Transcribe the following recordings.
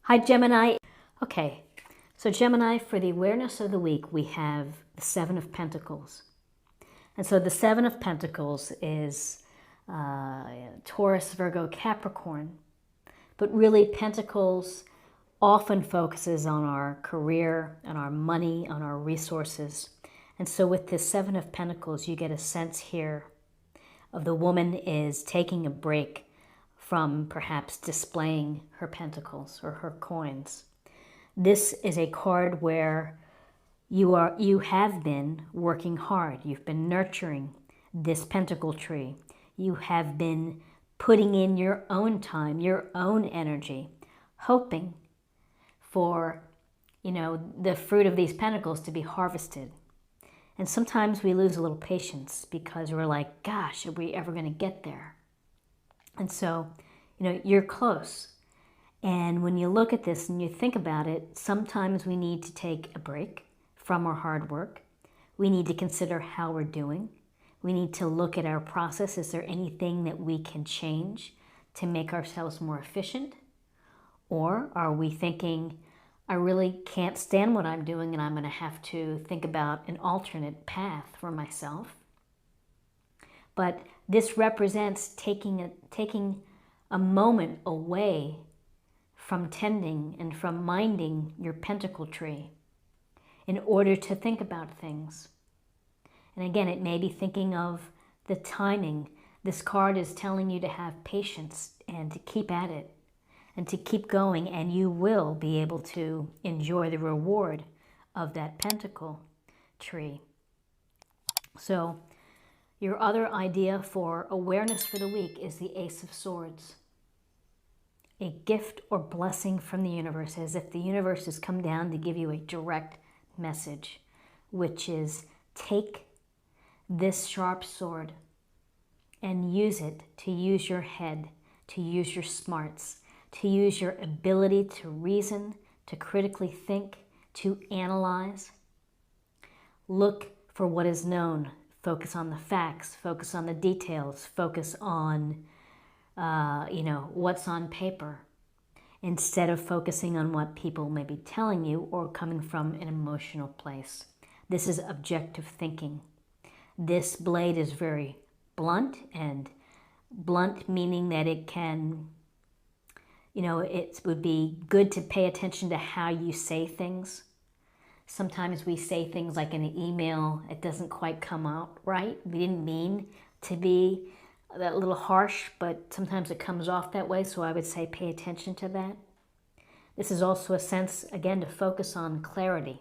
Hi, Gemini. Okay, so Gemini, for the awareness of the week, we have the Seven of Pentacles. And so the Seven of Pentacles is Taurus, Virgo, Capricorn. But really, Pentacles often focuses on our career, on our money, on our resources. And so with this Seven of Pentacles, you get a sense here of the woman is taking a break from perhaps displaying her pentacles or her coins. This is a card where you have been working hard. You've been nurturing this pentacle tree. You have been putting in your own time, your own energy, hoping for, the fruit of these pentacles to be harvested. And sometimes we lose a little patience because we're like, gosh, are we ever going to get there? And so, you're close. And when you look at this and you think about it, sometimes we need to take a break from our hard work. We need to consider how we're doing. We need to look at our process. Is there anything that we can change to make ourselves more efficient? Or are we thinking, I really can't stand what I'm doing and I'm going to have to think about an alternate path for myself? But this represents taking a moment away from tending and from minding your pentacle tree in order to think about things. And again, it may be thinking of the timing. This card is telling you to have patience and to keep at it and to keep going, and you will be able to enjoy the reward of that pentacle tree. So your other idea for awareness for the week is the Ace of Swords. A gift or blessing from the universe, as if the universe has come down to give you a direct message, which is take this sharp sword and use it to use your head, to use your smarts, to use your ability to reason, to critically think, to analyze. Look for what is known. Focus on the facts, focus on the details, focus on, what's on paper, instead of focusing on what people may be telling you or coming from an emotional place. This is objective thinking. This blade is very blunt, and blunt meaning that it can, it would be good to pay attention to how you say things. Sometimes we say things like in an email, it doesn't quite come out right. We didn't mean to be that little harsh, but sometimes it comes off that way, so I would say pay attention to that. This is also a sense, again, to focus on clarity,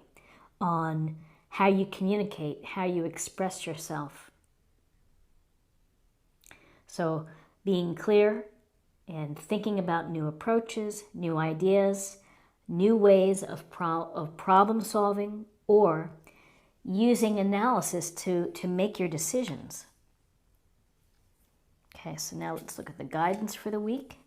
on how you communicate, how you express yourself. So being clear and thinking about new approaches, new ideas, new ways of problem solving, or using analysis to make your decisions. Okay, so now let's look at the guidance for the week.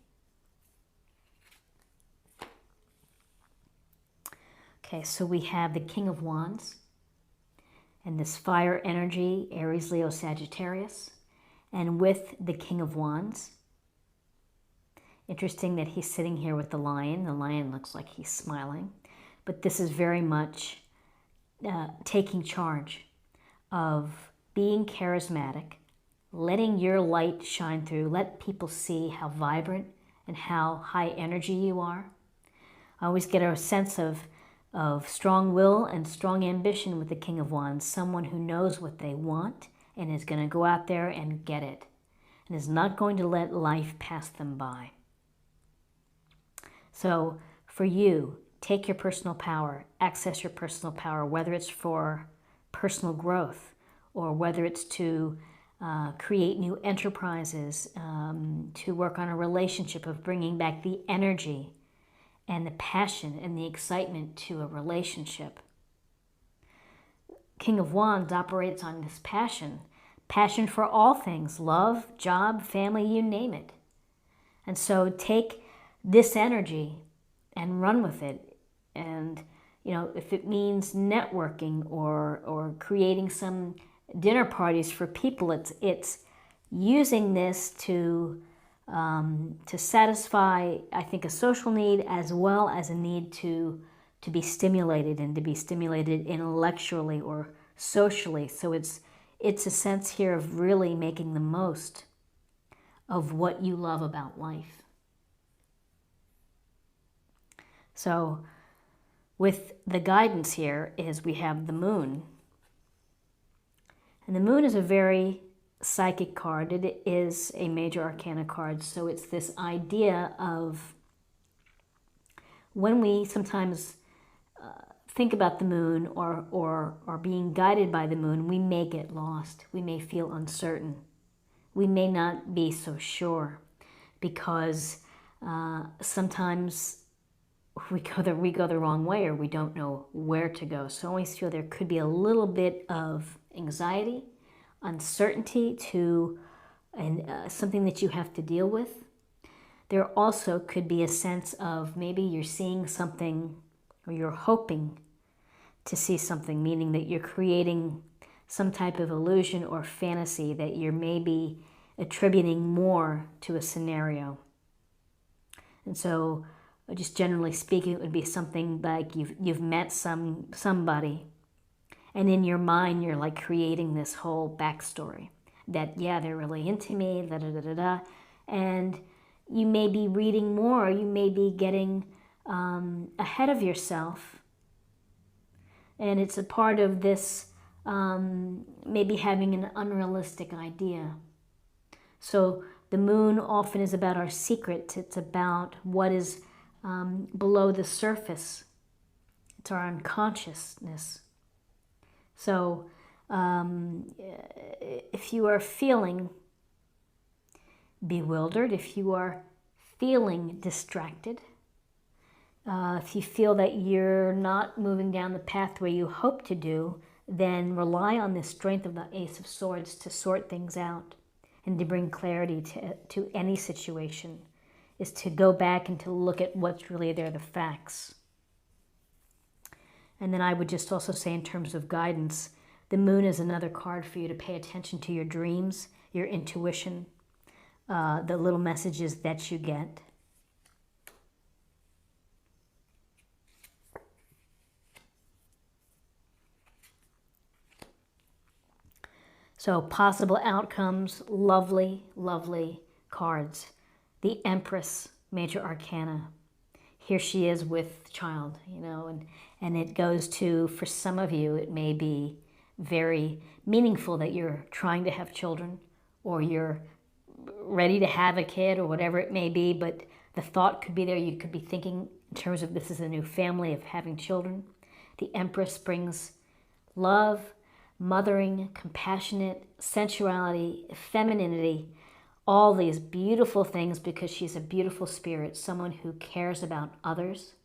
Okay, so we have the King of Wands and this fire energy, Aries, Leo, Sagittarius, and with the King of Wands. Interesting that he's sitting here with the lion. The lion looks like he's smiling. But this is very much taking charge of being charismatic, letting your light shine through, let people see how vibrant and how high energy you are. I always get a sense of strong will and strong ambition with the King of Wands, someone who knows what they want and is going to go out there and get it, and is not going to let life pass them by. So for you, take your personal power, access your personal power, whether it's for personal growth or whether it's to create new enterprises, to work on a relationship of bringing back the energy and the passion and the excitement to a relationship. King of Wands operates on this passion for all things, love, job, family, you name it. And so take this energy and run with it. And, if it means networking or creating some dinner parties for people, it's using this to to satisfy, I think, a social need as well as a need to be stimulated, and to be stimulated intellectually or socially. So it's a sense here of really making the most of what you love about life. So with the guidance here is we have the moon. And the moon is a very psychic card. It is a major arcana card. So it's this idea of when we sometimes think about the moon or are being guided by the moon, we may get lost. We may feel uncertain. We may not be so sure because sometimes we go the wrong way, or we don't know where to go. So I always feel there could be a little bit of anxiety, uncertainty to something that you have to deal with. There also could be a sense of maybe you're seeing something, or you're hoping to see something, meaning that you're creating some type of illusion or fantasy that you're maybe attributing more to a scenario. And so just generally speaking, it would be something like you've met somebody, and in your mind you're like creating this whole backstory that, yeah, they're really into me, da da da da da, and you may be reading more, you may be getting ahead of yourself, and it's a part of this maybe having an unrealistic idea. So the moon often is about our secrets. It's about what is below the surface. It's our unconsciousness. So if you are feeling bewildered, if you are feeling distracted, if you feel that you're not moving down the pathway you hope to do, then rely on the strength of the Ace of Swords to sort things out and to bring clarity to any situation, is to go back and to look at what's really there, the facts. And then I would just also say, in terms of guidance, the moon is another card for you to pay attention to your dreams, your intuition, the little messages that you get. So possible outcomes, lovely, lovely cards. The Empress, major arcana. Here she is with child, you know, and it goes to, for some of you, it may be very meaningful that you're trying to have children, or you're ready to have a kid, or whatever it may be, but the thought could be there. You could be thinking in terms of this is a new family, of having children. The Empress brings love, mothering, compassionate, sensuality, femininity, all these beautiful things, because she's a beautiful spirit, someone who cares about others,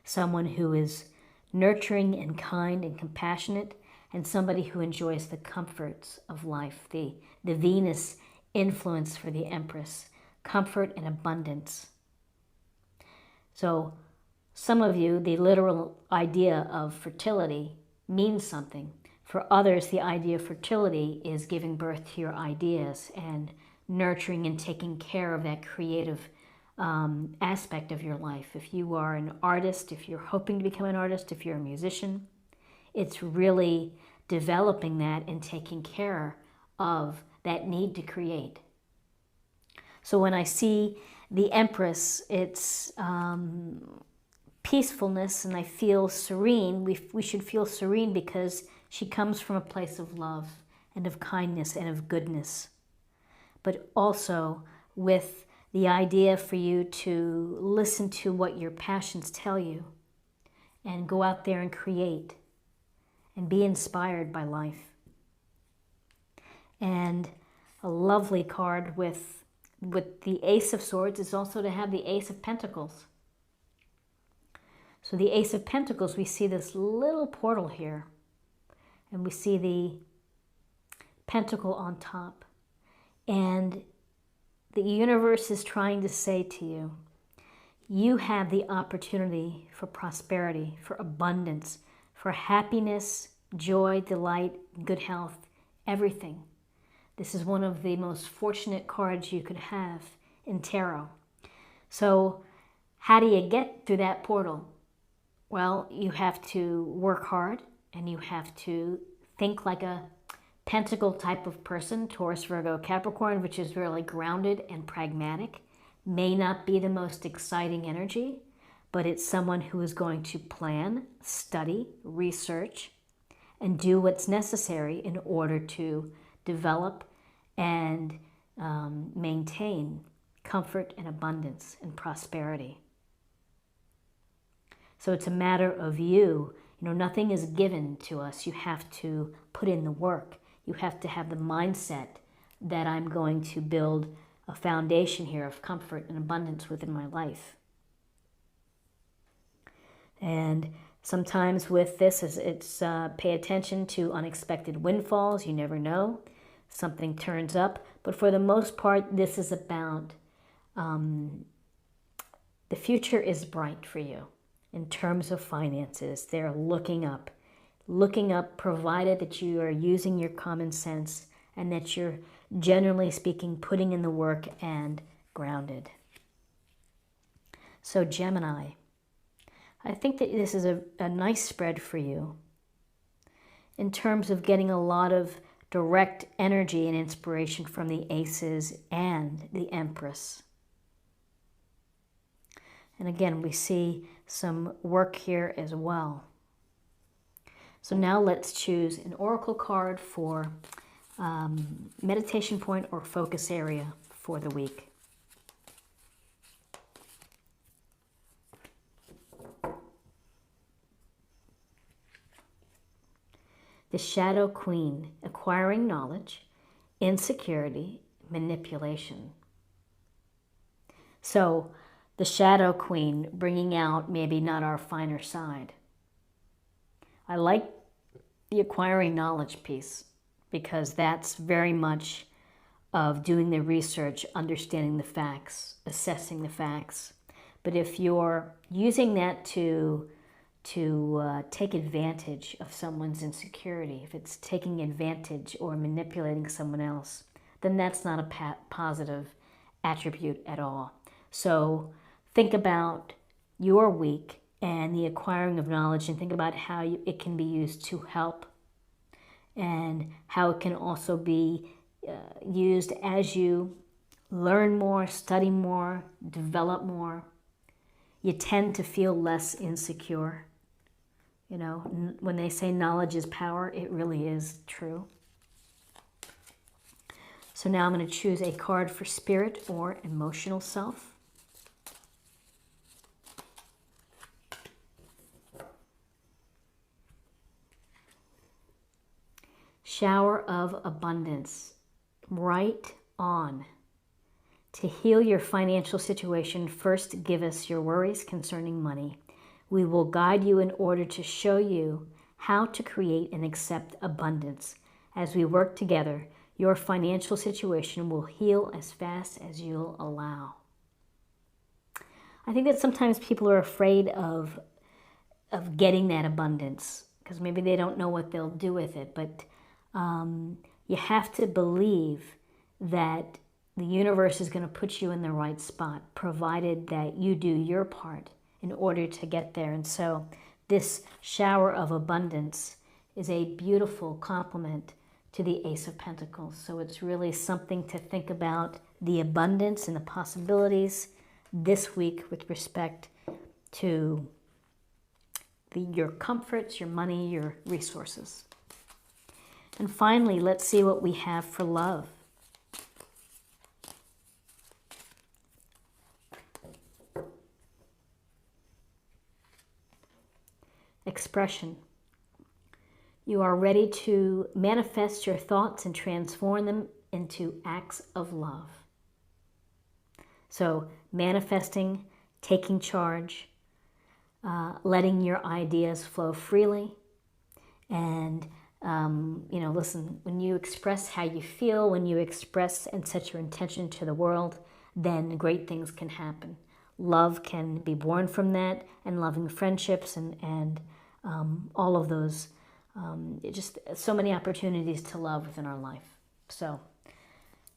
someone who is nurturing and kind and compassionate, and somebody who enjoys the comforts of life. The Venus influence for the Empress, comfort and abundance. So some of you, the literal idea of fertility means something. For others, the idea of fertility is giving birth to your ideas and nurturing and taking care of that creative aspect of your life. If you are an artist, if you're hoping to become an artist, if you're a musician, it's really developing that and taking care of that need to create. So when I see the Empress, it's peacefulness, and I feel serene. We should feel serene because she comes from a place of love and of kindness and of goodness, but also with the idea for you to listen to what your passions tell you and go out there and create and be inspired by life. And a lovely card with the Ace of Swords is also to have the Ace of Pentacles. So the Ace of Pentacles, we see this little portal here, and we see the pentacle on top. And the universe is trying to say to you, you have the opportunity for prosperity, for abundance, for happiness, joy, delight, good health, everything. This is one of the most fortunate cards you could have in tarot. So how do you get through that portal? Well, you have to work hard and you have to think like a Pentacle type of person, Taurus, Virgo, Capricorn, which is really grounded and pragmatic. May not be the most exciting energy, but it's someone who is going to plan, study, research, and do what's necessary in order to develop and maintain comfort and abundance and prosperity. So it's a matter of you. You know, nothing is given to us. You have to put in the work. You have to have the mindset that I'm going to build a foundation here of comfort and abundance within my life. And sometimes with this, it's pay attention to unexpected windfalls. You never know. Something turns up. But for the most part, this is about the future is bright for you in terms of finances. They're looking up, provided that you are using your common sense and that you're, generally speaking, putting in the work and grounded. So Gemini, I think that this is a nice spread for you in terms of getting a lot of direct energy and inspiration from the Aces and the Empress. And again, we see some work here as well. So now let's choose an oracle card for meditation point or focus area for the week. The Shadow Queen, acquiring knowledge, insecurity, manipulation. So the Shadow Queen, bringing out maybe not our finer side. I like the acquiring knowledge piece because that's very much of doing the research, understanding the facts, assessing the facts. But if you're using that to take advantage of someone's insecurity, if it's taking advantage or manipulating someone else, then that's not a positive attribute at all. So think about your week and the acquiring of knowledge, and think about how it can be used to help, and how it can also be used as you learn more, study more, develop more. You tend to feel less insecure. You know, when they say knowledge is power, it really is true. So now I'm going to choose a card for spirit or emotional self. Shower of abundance, right on. To heal your financial situation, first give us your worries concerning money. We will guide you in order to show you how to create and accept abundance. As we work together, your financial situation will heal as fast as you'll allow. I think that sometimes people are afraid of getting that abundance because maybe they don't know what they'll do with it, but you have to believe that the universe is going to put you in the right spot, provided that you do your part in order to get there. And so this shower of abundance is a beautiful complement to the Ace of Pentacles. So it's really something to think about, the abundance and the possibilities this week with respect to your comforts, your money, your resources. And finally, let's see what we have for love. Expression. You are ready to manifest your thoughts and transform them into acts of love. So manifesting, taking charge, letting your ideas flow freely, and listen, when you express how you feel, when you express and set your intention to the world, then great things can happen. Love can be born from that, and loving friendships and all of those. Just so many opportunities to love within our life. So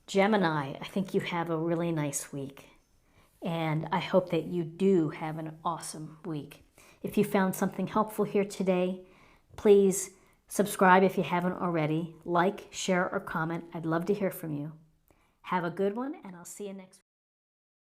Gemini, I think you have a really nice week. And I hope that you do have an awesome week. If you found something helpful here today, please subscribe if you haven't already. Like, share, or comment. I'd love to hear from you. Have a good one, and I'll see you next week.